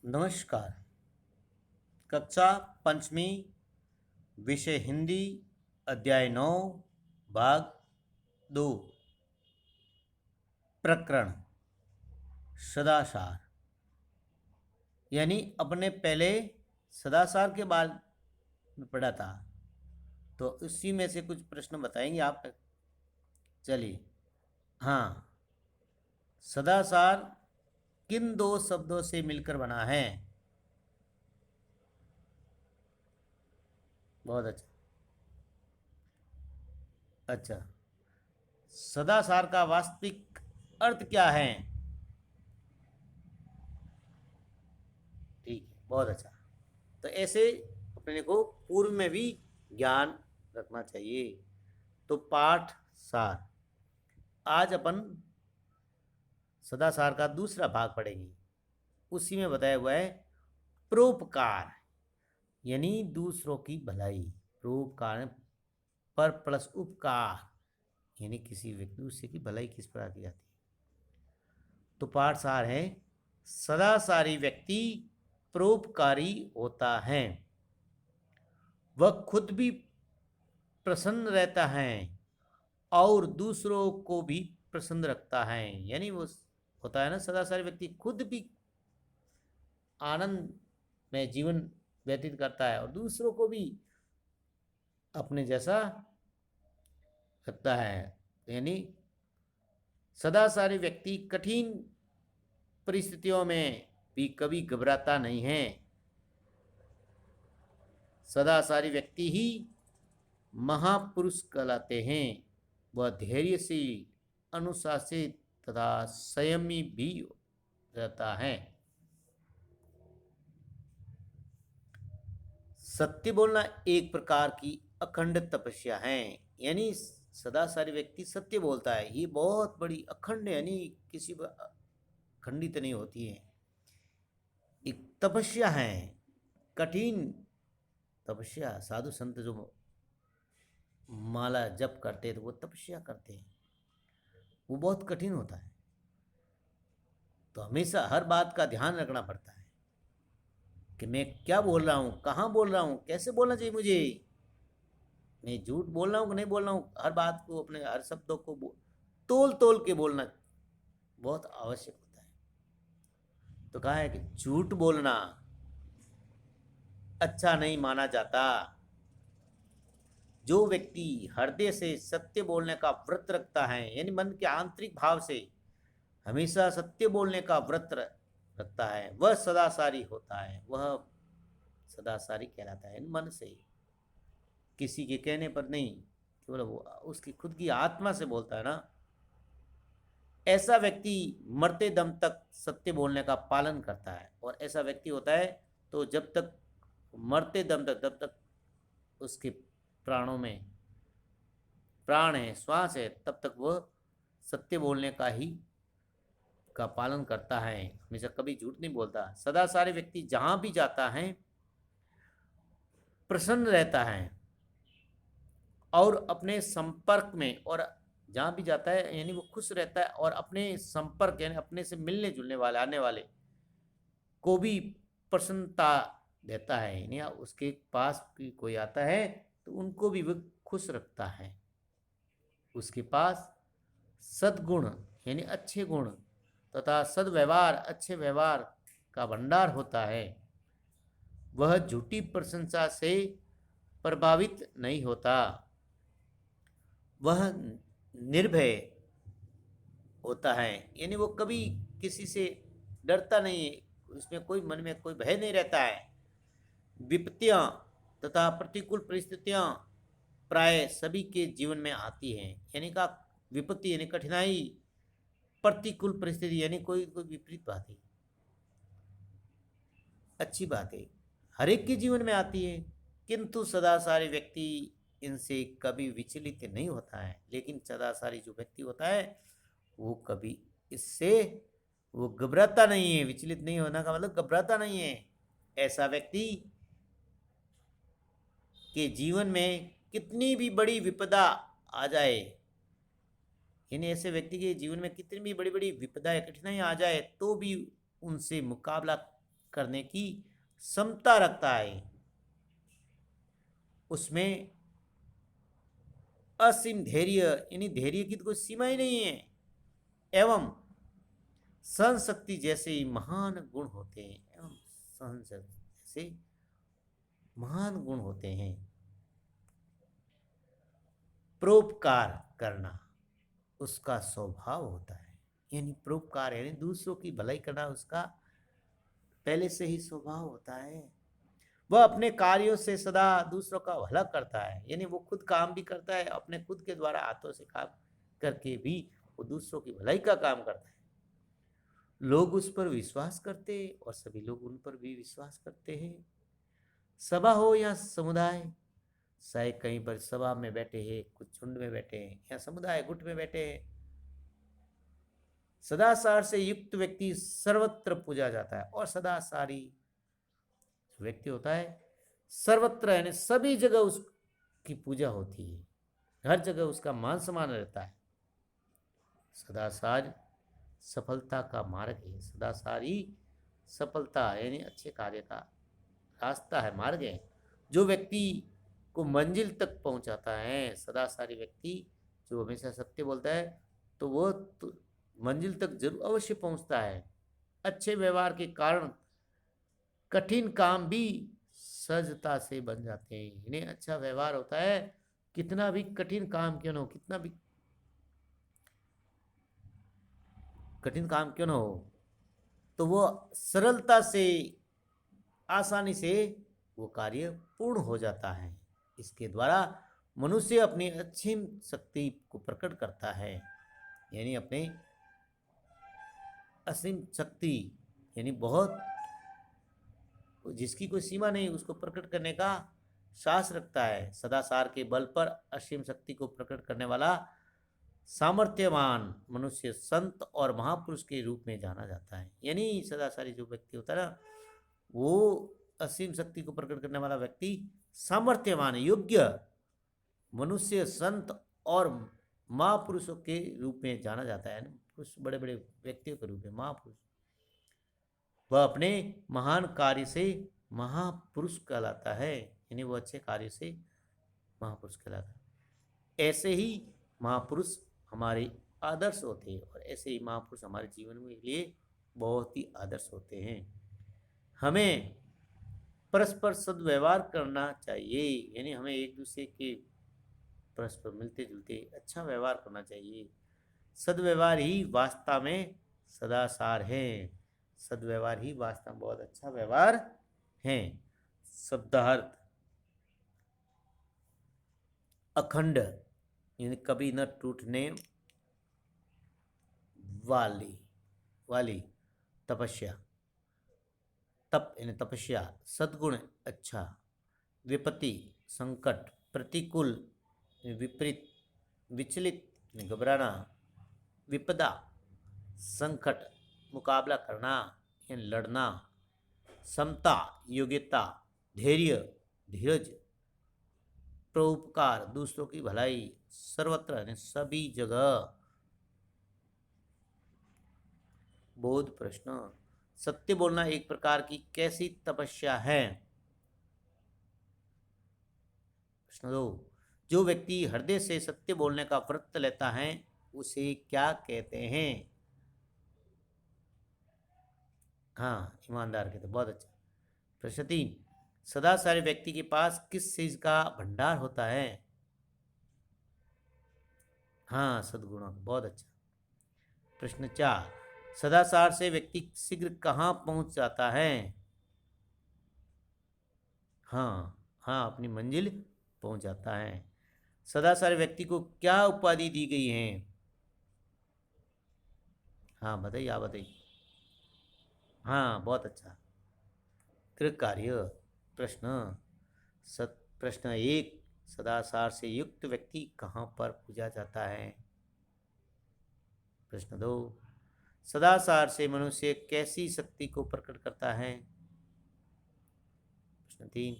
नमस्कार। कक्षा पंचमी, विषय हिंदी, अध्याय 9, भाग 2, प्रकरण सदाचार। यानी अपने पहले सदाचार के बारे में पढ़ा था, तो उसी में से कुछ प्रश्न बताएंगे आप। चलिए। हाँ, सदाचार किन दो शब्दों से मिलकर बना है? बहुत अच्छा। अच्छा, सदाचार का वास्तविक अर्थ क्या है? ठीक है, बहुत अच्छा। तो ऐसे अपने को पूर्व में भी ज्ञान रखना चाहिए। तो पाठ सार, आज अपन सदाचार का दूसरा भाग पढ़ेंगे। उसी में बताया हुआ है परोपकार, यानी दूसरों की भलाई। परोपकार पर प्लस उपकार, यानी किसी व्यक्ति दूसरे की भलाई किस प्रकार की जाती है। तो पाठ सार है, सदाचारी व्यक्ति परोपकारी होता है, वह खुद भी प्रसन्न रहता है और दूसरों को भी प्रसन्न रखता है। यानी वो होता है ना, सदाचारी व्यक्ति खुद भी आनंद में जीवन व्यतीत करता है और दूसरों को भी अपने जैसा रखता है। यानी सदाचारी व्यक्ति कठिन परिस्थितियों में भी कभी घबराता नहीं है। सदाचारी व्यक्ति ही महापुरुष कहलाते हैं। वह धैर्यशील, अनुशासित तथा संयमी भी रहता है। सत्य बोलना एक प्रकार की अखंड तपस्या है। यानी सदाचारी व्यक्ति सत्य बोलता है, ये बहुत बड़ी अखंड, यानी किसी पर खंडित नहीं होती है, एक तपस्या है, कठिन तपस्या। साधु संत जो माला जप करते हैं तो वो तपस्या करते हैं, वो बहुत कठिन होता है। तो हमेशा हर बात का ध्यान रखना पड़ता है कि मैं क्या बोल रहा हूँ, कहाँ बोल रहा हूँ, कैसे बोलना चाहिए मुझे, मैं झूठ बोल रहा हूँ कि नहीं बोल रहा हूँ। हर बात को, अपने हर शब्दों को तोल तोल के बोलना बहुत आवश्यक होता है। तो कहा है कि झूठ बोलना अच्छा नहीं माना जाता। जो व्यक्ति हृदय से सत्य बोलने का व्रत रखता है, यानी मन के आंतरिक भाव से हमेशा सत्य बोलने का व्रत रखता है, वह सदाचारी होता है। वह सदाचारी कहलाता है मन से, किसी के कहने पर नहीं, केवल वो उसकी खुद की आत्मा से बोलता है ना। ऐसा व्यक्ति मरते दम तक सत्य बोलने का पालन करता है। और ऐसा व्यक्ति होता है तो जब तक मरते दम तक, तब तक उसके प्राणों में प्राण है, श्वास है, तब तक वह सत्य बोलने का पालन करता है, हमेशा कभी झूठ नहीं बोलता। सदाचारी व्यक्ति जहां भी जाता है प्रसन्न रहता है और अपने संपर्क में, और जहां भी जाता है यानी वो खुश रहता है और अपने संपर्क यानी अपने से मिलने जुलने वाले, आने वाले को भी प्रसन्नता देता है। यानी उसके पास कोई आता है तो उनको भी वो खुश रखता है। उसके पास सद्गुण यानी अच्छे गुण तथा सद्व्यवहार, अच्छे व्यवहार का भंडार होता है। वह झूठी प्रशंसा से प्रभावित नहीं होता। वह निर्भय होता है, यानी वो कभी किसी से डरता नहीं है, उसमें कोई मन में कोई भय नहीं रहता है। विपत्तियां तथा प्रतिकूल परिस्थितियां प्राय सभी के जीवन में आती हैं। यानी का विपत्ति यानी कठिनाई, प्रतिकूल परिस्थिति यानी कोई कोई विपरीत बात है, अच्छी बात है, हर एक के जीवन में आती है। किंतु सदाचारी व्यक्ति इनसे कभी विचलित नहीं होता है। लेकिन सदाचारी जो व्यक्ति होता है वो कभी इससे वो घबराता नहीं है। विचलित नहीं होना का मतलब घबराता नहीं है। ऐसा व्यक्ति के जीवन में कितनी भी बड़ी विपदा आ जाए, यानी ऐसे व्यक्ति के जीवन में कितनी भी बड़ी बड़ी विपदाएं, कठिनाई आ जाए, तो भी उनसे मुकाबला करने की क्षमता रखता है, उसमें असीम धैर्य यानी धैर्य की तो कोई सीमा ही नहीं है, एवं सहन शक्ति जैसे महान गुण होते हैं, एवं सहन शक्ति जैसे महान गुण होते हैं। परोपकार करना उसका स्वभाव होता है, यानी परोपकार यानी दूसरों की भलाई करना उसका पहले से ही स्वभाव होता है। वह अपने कार्यों से सदा दूसरों का भला करता है, यानी वो खुद काम भी करता है, अपने खुद के द्वारा हाथों से काम करके भी वो दूसरों की भलाई का काम करता है। लोग उस पर विश्वास करते और सभी लोग उन पर भी विश्वास करते हैं। सभा हो या समुदाय, चाहे कहीं पर सभा में बैठे हैं, कुछ झुंड में बैठे हैं या समुदाय गुट में बैठे हैं, सदाचार से युक्त व्यक्ति सर्वत्र पूजा जाता है। और सदाचारी व्यक्ति होता है सर्वत्र यानी सभी जगह उसकी पूजा होती है, हर जगह उसका मान सम्मान रहता है। सदाचार सफलता का मार्ग है, सदाचार ही सफलता यानी अच्छे कार्य का रास्ता है, मार्ग है, जो व्यक्ति को मंजिल तक पहुंचाता है। सदाचारी व्यक्ति जो हमेशा सत्य बोलता है तो वो तो मंजिल तक जरूर अवश्य पहुंचता है। अच्छे व्यवहार के कारण कठिन काम भी सहजता से बन जाते हैं, इन्हें अच्छा व्यवहार होता है, कितना भी कठिन काम क्यों ना हो, कितना भी कठिन काम क्यों ना हो, तो वो सरलता से आसानी से वो कार्य पूर्ण हो जाता है। इसके द्वारा मनुष्य अपनी असीम शक्ति को प्रकट करता है, यानी अपने असीम शक्ति यानी बहुत जिसकी कोई सीमा नहीं उसको प्रकट करने का साहस रखता है। सदाचार के बल पर असीम शक्ति को प्रकट करने वाला सामर्थ्यवान मनुष्य संत और महापुरुष के रूप में जाना जाता है। यानी सदाचारी जो व्यक्ति होता है ना, वो असीम शक्ति को प्रकट करने वाला व्यक्ति सामर्थ्यवान योग्य मनुष्य संत और महापुरुषों के रूप में जाना जाता है। पुरुष बड़े बड़े व्यक्तियों के रूप में महापुरुष, वह अपने महान कार्य से महापुरुष कहलाता है, यानी वो अच्छे कार्य से महापुरुष कहलाता है। ऐसे ही महापुरुष हमारे आदर्श होते हैं और ऐसे ही महापुरुष हमारे जीवन में लिए बहुत ही आदर्श होते हैं। हमें परस्पर सद्व्यवहार करना चाहिए, यानी हमें एक दूसरे के परस्पर मिलते जुलते अच्छा व्यवहार करना चाहिए। सद्व्यवहार ही वास्तव में सदाचार है, सद्व्यवहार ही वास्तव में बहुत अच्छा व्यवहार है। शब्दार्थ अखंड यानी कभी न टूटने वाली वाली तपस्या, तप यानी तपस्या, सद्गुण अच्छा, विपत्ति संकट, प्रतिकूल विपरीत, विचलित घबराना, विपदा संकट मुकाबला करना या लड़ना, समता योग्यता, धैर्य धीरज, परोपकार दूसरों की भलाई, सर्वत्र यानी सभी जगह, बोध प्रश्न सत्य बोलना एक प्रकार की कैसी तपस्या है। प्रश्न 2, जो व्यक्ति हृदय से सत्य बोलने का व्रत लेता है उसे क्या कहते हैं। हाँ, ईमानदार कहते, बहुत अच्छा। प्रश्न 3, सदाचारी व्यक्ति के पास किस चीज का भंडार होता है। हाँ, सद्गुणों, बहुत अच्छा। प्रश्न 4, सदाचार से व्यक्ति शीघ्र कहाँ पहुंच जाता है। हाँ हाँ, अपनी मंजिल पहुंच जाता है। सदाचार व्यक्ति को क्या उपाधि दी गई है। हाँ बताइए, आप बताइए। हाँ, बहुत अच्छा। कृतकार्य। प्रश्न प्रश्न 1, सदाचार से युक्त व्यक्ति कहाँ पर पूजा जाता है। प्रश्न 2, सदाचार से मनुष्य कैसी शक्ति को प्रकट करता है। प्रश्न 3,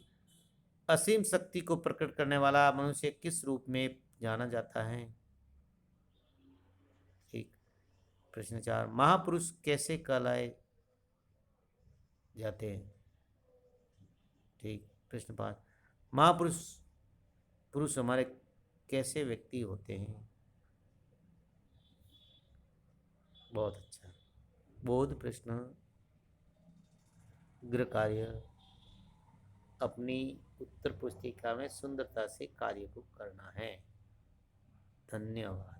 असीम शक्ति को प्रकट करने वाला मनुष्य किस रूप में जाना जाता है। ठीक। प्रश्न 4, महापुरुष कैसे कहलाए जाते हैं। ठीक। प्रश्न 5, महापुरुष पुरुष हमारे कैसे व्यक्ति होते हैं? बहुत अच्छा। बोध प्रश्न, गृह कार्य, अपनी उत्तर पुस्तिका में सुंदरता से कार्य को करना है। धन्यवाद।